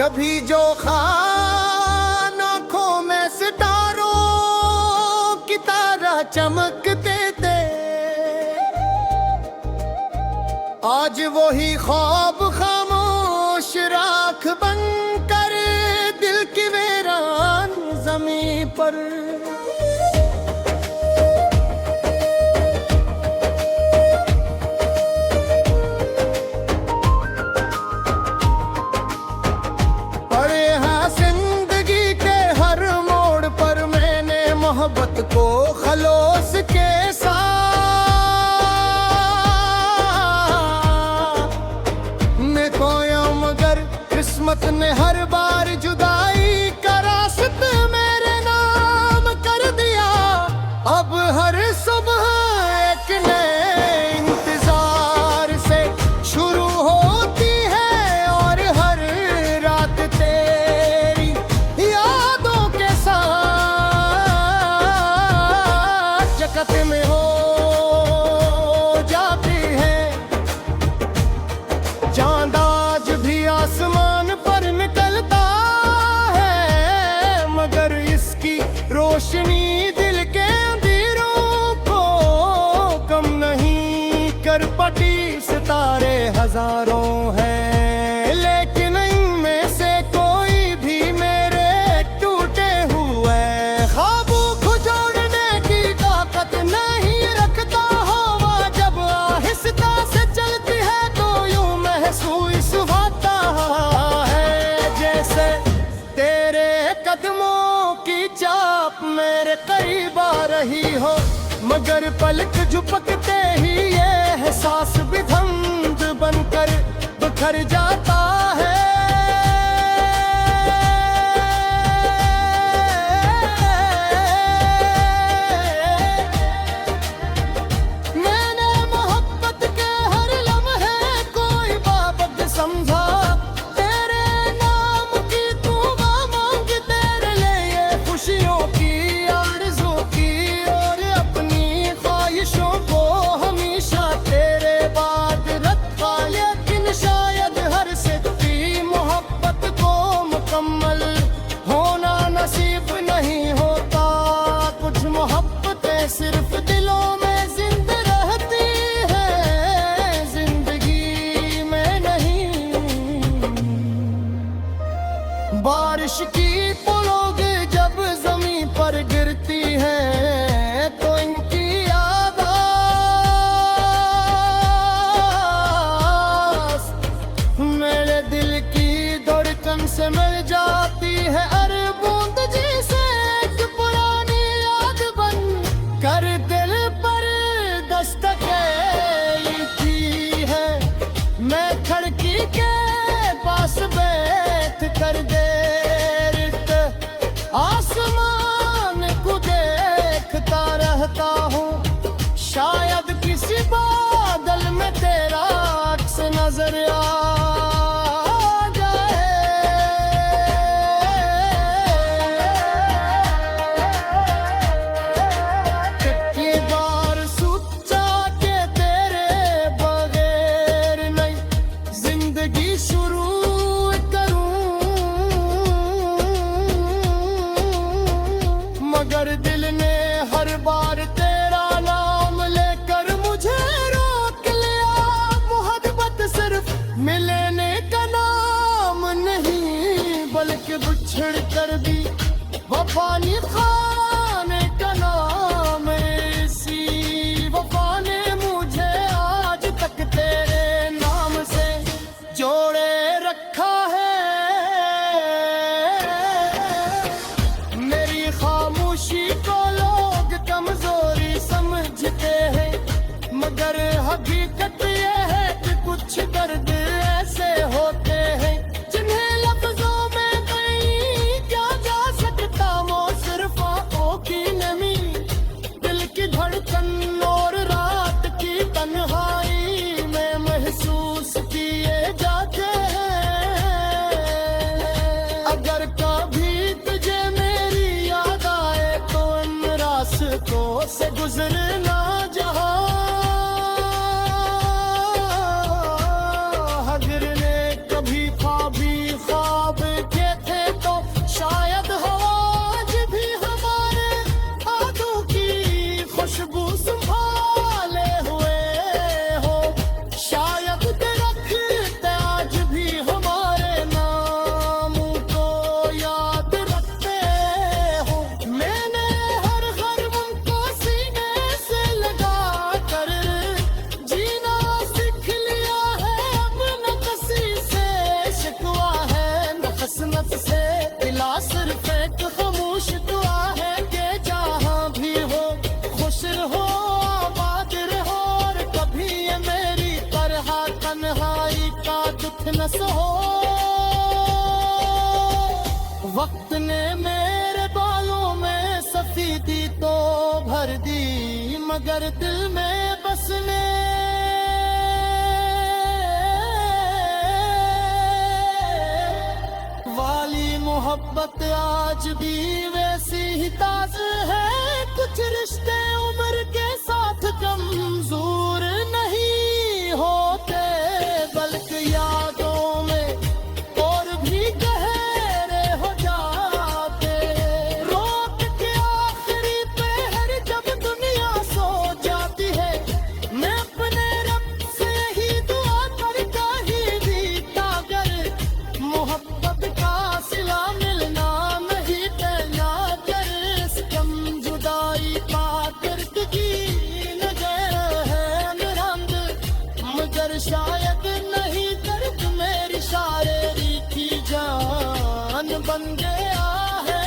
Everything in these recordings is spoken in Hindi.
कभी जो खान आंखों में सितारों की तरह चमकते थे, आज वही ख्वाब खामोश राख बनकर दिल की वीरान ज़मीं पर। मोहब्बत को खलोस के साथ मैं खोया, मगर किस्मत ने हर बार जुदाई का रास्ता मेरे नाम कर दिया। अब हर सुबह एक नए इंतजार से शुरू होती है और हर रात तेरी यादों के साथ जकत में हो जाती है। चांद आज भी आसमान पर निकलता है, मगर इसकी रोशनी दिल के अंधेरों को कम नहीं कर पाती। सितारे हजारों हैं, लेकिन इनमें से कोई भी मेरे टूटे हुए ख्वाबों को जोड़ने की ताकत नहीं रखता। हवा जब आहिस्ता से चलती है तो यूं महसूस होता है जैसे तेरे कदमों की चाप मेरे करीब आ रही हो, मगर पलक झपकते ही ये एहसास भी धुंध बनकर बिखर जाता है। मैंने मोहब्बत के हर लम्हे कोई बाबत समझा, तेरे नाम की दुआ मांग, तेरे लिए खुशियों की आरज़ू की और अपनी ख्वाहिशों को हमेशा तेरे बाद रखा। लेकिन शायद हर सच्ची मोहब्बत को मुकम्मल होना नसीब नहीं होता। कुछ मोहब्बतें सिर्फ दिलों में जिंदा रहती है, जिंदगी में नहीं। बारिश की पलक जब जमीन पर गिरती है तो इनकी आवाज़ मेरे दिल की धड़कन से मिल जाती है। अरे बूंद जैसे एक पुरानी याद बन कर दिल पर दस्तक की है। मैं खिड़की के पास बैठ कर देर आसमान को देखता रहता हूँ, शायद किसी बादल में तेरा अक्स नजर आ जाए। ये बार सोचा के तेरे बगैर नहीं जिंदगी शुरू करूं, मगर दिल ने हर बार तेरा नाम लेकर मुझे रोक लिया। मोहब्बत सिर्फ मिलने का नाम नहीं, बल्कि बिछड़ कर भी वफा निभाने का नाम है। इसी वफा ने मुझे आज तक तेरे नाम से जोड़े रखा है। मेरी खामोशी को लोग कमजोरी समझते हैं, मगर हकीकत ये है कि कुछ दर्द ऐसे होते हैं जिन्हें लफ्जों में कहीं क्या जा सकता। वो सिर्फ आंखों की नमी, दिल की धड़कन और रात की तन्हाई में महसूस किए जाते हैं। अगर कभी तुझे मेरी याद आए तो इन रास्तों से गुजरना जहां सहो। वक्त ने मेरे बालों में सफेदी तो भर दी, मगर दिल में बसने वाली मोहब्बत आज भी वैसी ही ताज़ा है। कुछ रिश्ते उम्र के साथ कमजोर नहीं होते, बल्कि यादों में और भी गहरे हो जाते। रोक के आखिरी पहर जब दुनिया सो जाती है, मैं अपने रब से ही दुआ करता ही बीता कर। मोहब्बत का सिला मिलना नहीं पहना कर, इस कम जुदाई पाकर की नजर है निरंद, मगर शायद नहीं दर्द मेरी शायरी की जान बन गया है।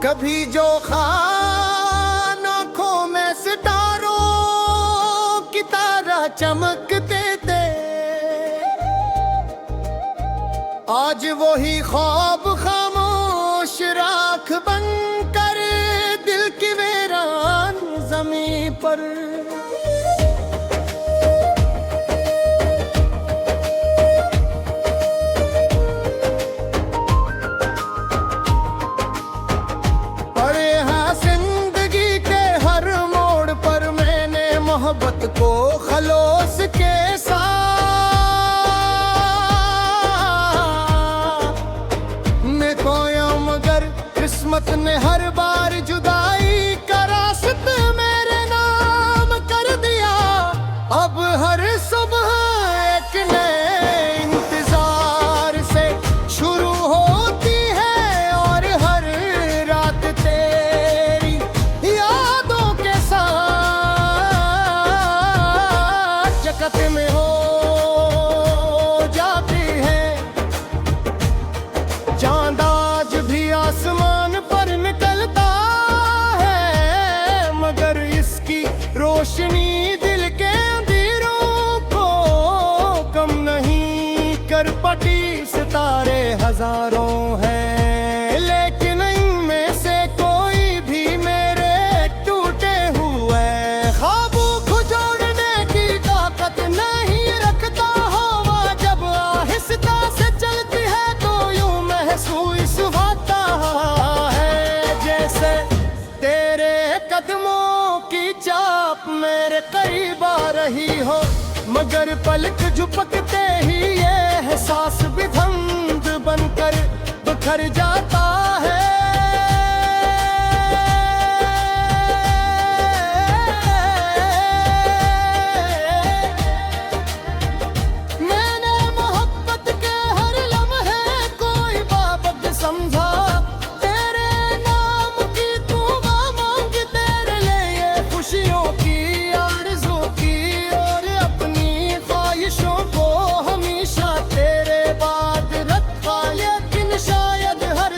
कभी जो खान आँखों में सितारों की तरह चमकते थे, आज वही ख्वाब खामोश राख बनकर दिल की वीरान ज़मीं पर। मोहब्बत को खलोस के साथ मैं खोया, मगर किस्मत ने हर बार जुदाई का रास्ता मेरे नाम कर दिया। अब हर सुबह एक नए इंतजार से शुरू होती है, और हर रात तेरी यादों के साथ जगत में हो जाती है। चांद आज भी आसमान पर निकलता है, मगर इसकी रोशनी दिल के अंधेरों को कम नहीं कर पाती। सितारे हजारों हैं, लेकिन इनमें से कोई भी मेरे टूटे हुए ख्वाबों को जोड़ने की ताकत नहीं रखता। हवा जब आहिस्ता से चलती है तो यूं महसूस होता है, जैसे तेरे कदमों की चाप मेरे करीब आ रही हो। मगर पलक झपकते ही ये एहसास भी धुंध बनकर बिखर जाता है। मैंने मोहब्बत के हर लम्हे कोई बाबत समझा, तेरे नाम की दुआ मांगी, तेरे लिए खुशियों की आरज़ू की, और अपनी ख्वाहिशों को हमेशा तेरे बाद रखा। लेकिन शायद हर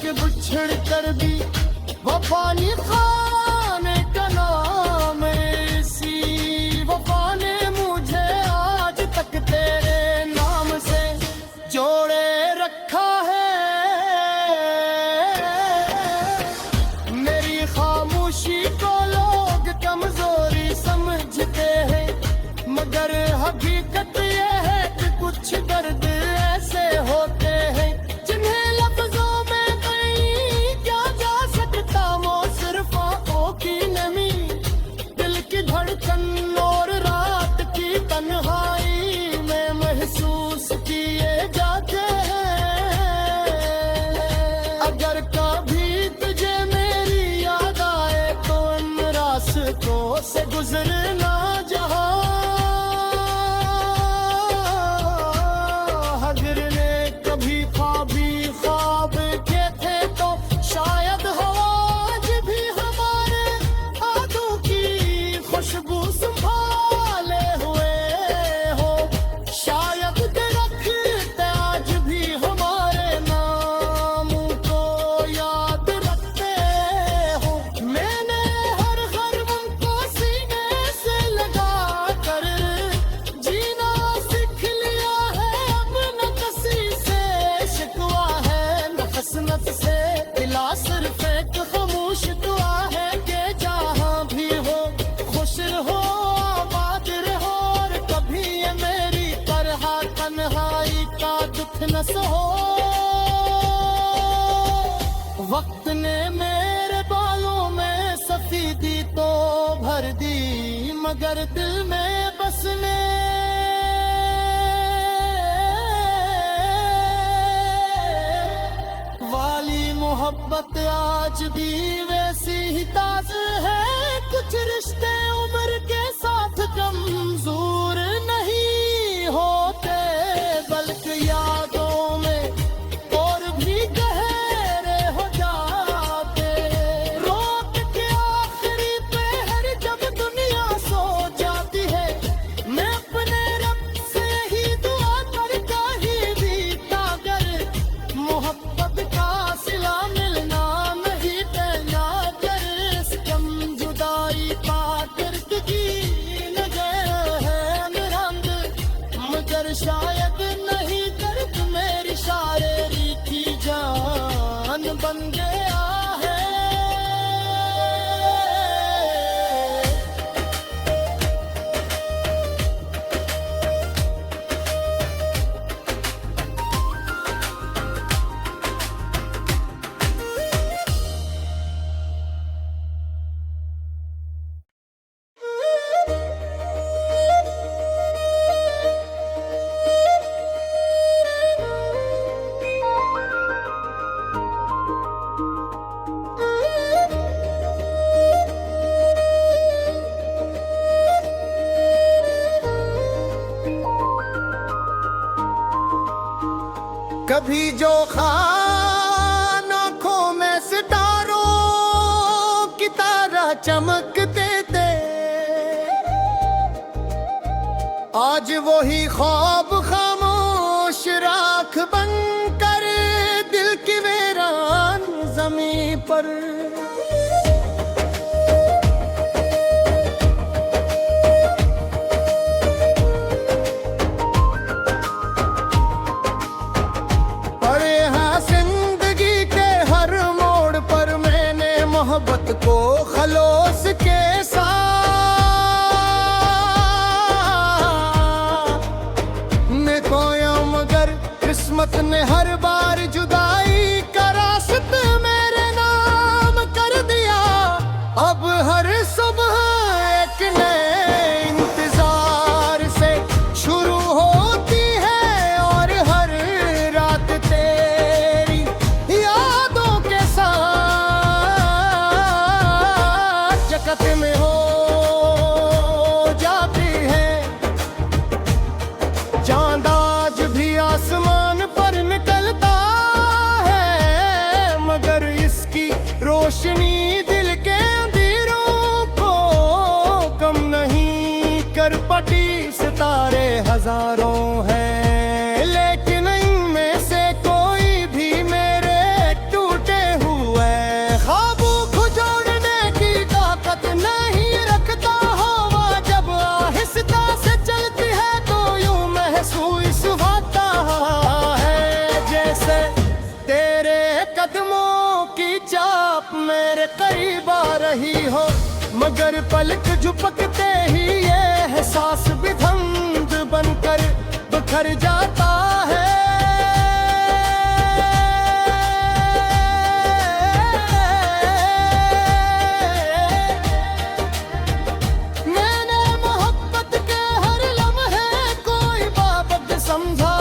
के बिछड़ कर भी वफा निभाने का नाम है। इसी वफा ने मुझे आज तक तेरे नाम से जोड़े रखा है। मेरी खामोशी को लोग कमजोरी समझते हैं, मगर हकीकत ये है कि कुछ दर्द ऐसे होते हैं जिन्हें लफ्जों में कहीं क्या जा सकता। वो सिर्फ आंखों की नमी, दिल की धड़कन और रात की तन्हाई में महसूस किए जाते हैं। अगर कभी तुझे मेरी याद आए तो इन रास्तों से गुजरना जहां। अगर ने कभी ख्वाब के थे तो शायद हवा आज भी हमारे हाथों की खुशबू संभाले हुए हो। शायद दरख्त आज भी हमारे नाम को याद रखते हो। मैंने हर गम को सीने से लगा कर जीना सीख लिया है। अब न किसी से शिकवा है, न हसनत से दिला सिर्फ एक खामोश दुआ है कि जहाँ भी हो खुश रहो, आबाद रहो और कभी ये मेरी तरह तन्हाई का दुख न सहो। वक्त ने मेरे बालों में सफेदी तो भर दी, मगर दिल में बसने वाली मोहब्बत आज भी वैसी ही ताज़ा है। कुछ रिश्ते उम्र के साथ कमजोर नहीं होते, बल्कि यादों में और भी गहरे हो जाते। रात के आखिरी पहर जब दुनिया सो जाती है, मैं अपने रब से ही दुआ करता ही बीता कर मोहब्बत का सिला मिलना नहीं देना। कर इस कम जुदाई पाकर की नजर है निरंग, मगर शायद नहीं दर्द मेरी शायरी की जान बन गया है। कभी जो खान आँखों में सितारों की तरह चमकते थे, आज वही ख्वाब खामोश राख बनकर दिल की वीरान ज़मीं पर। मोहब्बत को खलोस के साथ मैं खोया, मगर किस्मत ने हर बार जुदाई का रास्ता मेरे नाम कर दिया। अब हर सुबह एक नए इंतजार से शुरू होती है और हर रात तेरी यादों के साथ जकत में हो जाती है। चांद आज भी आसमान पर निकलता है, मगर इसकी रोशनी दिल के अंधेरों को कम नहीं कर पाती। सितारे हजारों हैं, लेकिन इनमें से कोई भी मेरे टूटे कदमों की चाप मेरे करीब आ रही हो, मगर पलक झपकते ही ये एहसास भी धुंध बनकर बिखर जाता है। मैंने मोहब्बत के हर लम्हे कोई बाबत समझा,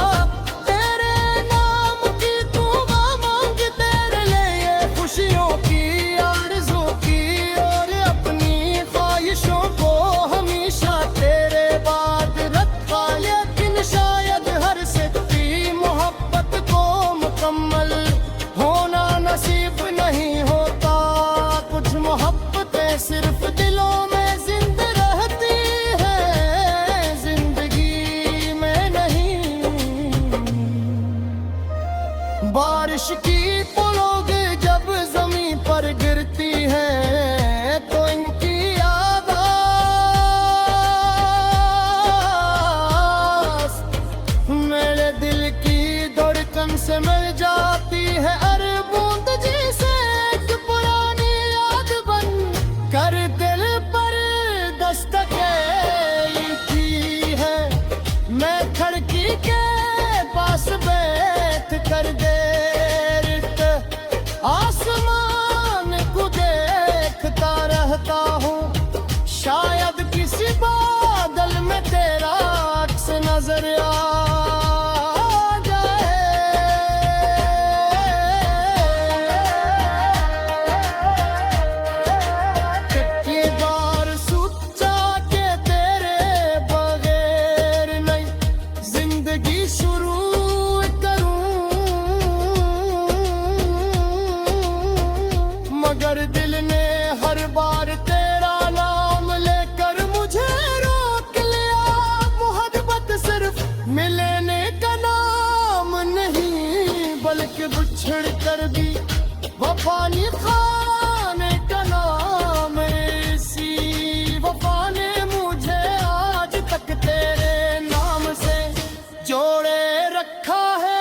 तेरे नाम की दुआ मांग, तेरे लिए खुशियों की आरज़ू की, और अपनी ख्वाहिशों को हमेशा तेरे बाद रखा। लेकिन शायद हर सच्ची मोहब्बत को मुकम्मल होना नसीब नहीं होता। कुछ मोहब्बतें सिर्फ दिलों में जिंदा रहती है, जिंदगी में नहीं। बारिश की पलक जब जमीन पर गिरती है तो इनकी आवाज़ मेरे दिल की धड़कन से मिल जाती है। अरे बूंद जैसे एक पुरानी याद बन कर दिल पर दस्तक की है। मैं खिड़की के पास बैठ कर देर आसमान को देखता रहता हूँ, शायद किसी बादल में तेरा अक्स नजर आ मगर दिल ने हर बार तेरा नाम लेकर मुझे रोक लिया। मोहब्बत सिर्फ मिलने का नाम नहीं, बल्कि बिछड़ कर भी वफा निभाने का नाम है। इसी वफा ने मुझे आज तक तेरे नाम से जोड़े रखा है।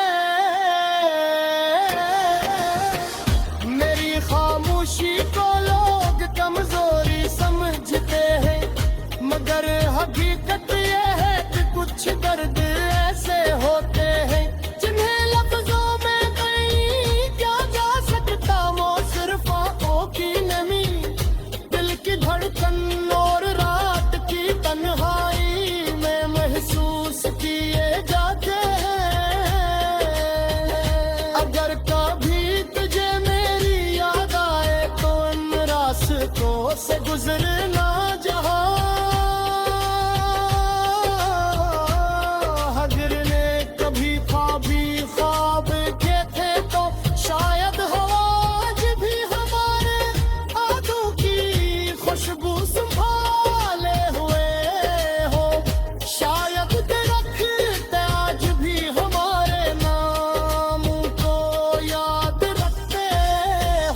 खामोशी को लोग कमजोरी समझते हैं, मगर हकीकत ये है कि कुछ दर्द ऐसे होते हैं जिन्हें लफ्जों में कहीं क्या जा सकता। वो सिर्फ आंखों की नमी, दिल की धड़कन और रात की तन्हाई में महसूस किए जाते हैं। अगर कभी तुझे से गुजरना जहां, अगर ने कभी ख्वाब के थे तो शायद हवा आज भी हमारे आंखों की खुशबू संभाले हुए हो। शायद दरख्त आज भी हमारे नाम को याद रखते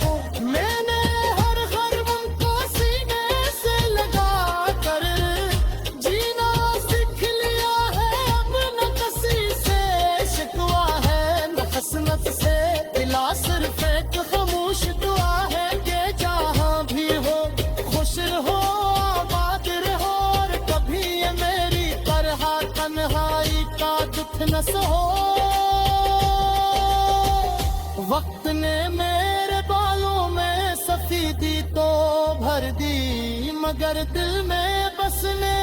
हो। मैंने हर से इला सिर्फ एक खामोश दुआ है कि जहाँ भी हो खुश रहो, आबाद रहो, और कभी ये मेरी तरह तन्हाई का दुख न सहो। वक्त ने मेरे बालों में सफेदी तो भर दी, मगर दिल में बसने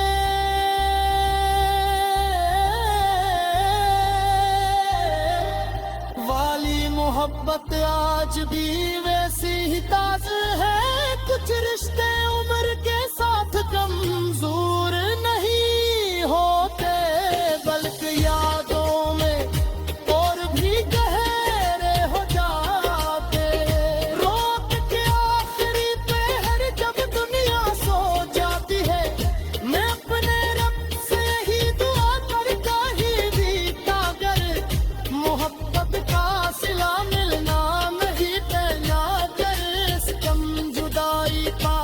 मोहब्बत आज भी वैसी ही ताज़ा है। कुछ रिश्ते उम्र के साथ कमजोर नहीं होते, बल्कि यादों में और भी गहरे हो जाते। रोक के आखिरी पहर जब दुनिया सो जाती है, मैं अपने रब से ही दुआ करता ही बीता कर मोहब्बत का सिला मिलना नहीं तेरा कर। इस कम जुदाई का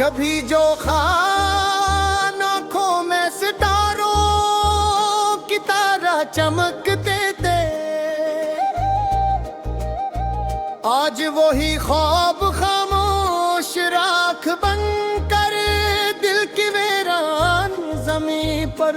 कभी जो खान आंखों में सितारों की तरह चमकते थे, आज वही ख्वाब खामोश राख बनकर दिल की वीरान ज़मीं पर